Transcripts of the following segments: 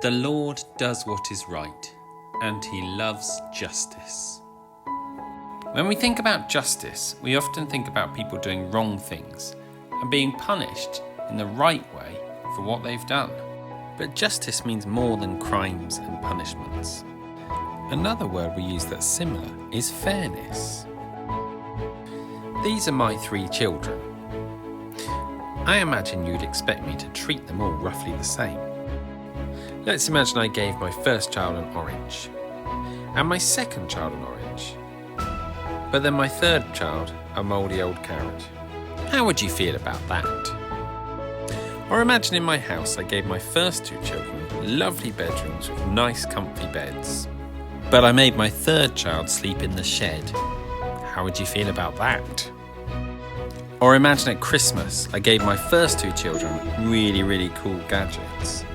The Lord does what is right, and he loves justice. When we think about justice, we often think about people doing wrong things and being punished in the right way for what they've done. But justice means more than crimes and punishments. Another word we use that's similar is fairness. These are my 3 children. I imagine you'd expect me to treat them all roughly the same. Let's imagine I gave my first child an orange, and my second child an orange, but then my third child a mouldy old carrot. How would you feel about that? Or imagine in my house I gave my first 2 children lovely bedrooms with nice comfy beds, but I made my third child sleep in the shed. How would you feel about that? Or imagine at Christmas I gave my first 2 children really cool gadgets,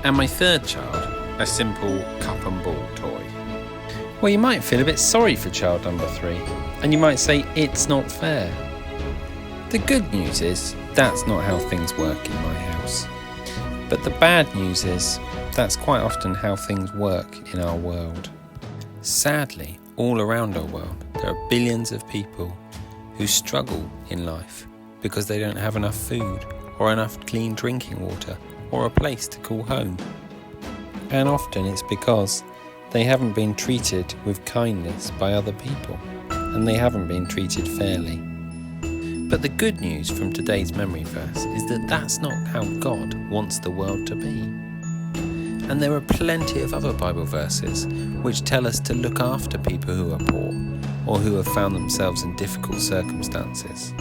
and my third child a simple cup and ball toy. Well, you might feel a bit sorry for child number 3, and you might say it's not fair. The good news is that's not how things work in my house. But the bad news is that's quite often how things work in our world. Sadly, all around our world, there are billions of people who struggle in life because they don't have enough food or enough clean drinking water or a place to call home. And often it's because they haven't been treated with kindness by other people, and they haven't been treated fairly. But the good news from today's memory verse is that that's not how God wants the world to be. And there are plenty of other Bible verses which tell us to look after people who are poor or who have found themselves in difficult circumstances.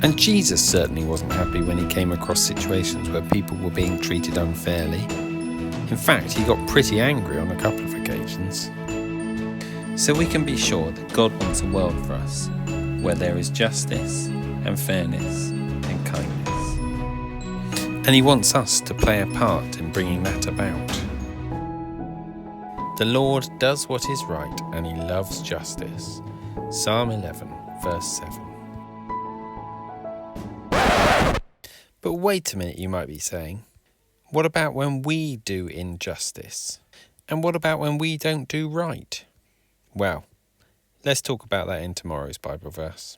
And Jesus certainly wasn't happy when he came across situations where people were being treated unfairly. In fact, he got pretty angry on a couple of occasions. So we can be sure that God wants a world for us where there is justice and fairness and kindness. And he wants us to play a part in bringing that about. The Lord does what is right and he loves justice. Psalm 11, verse 7. But wait a minute, you might be saying. What about when we do injustice? And what about when we don't do right? Well, let's talk about that in tomorrow's Bible verse.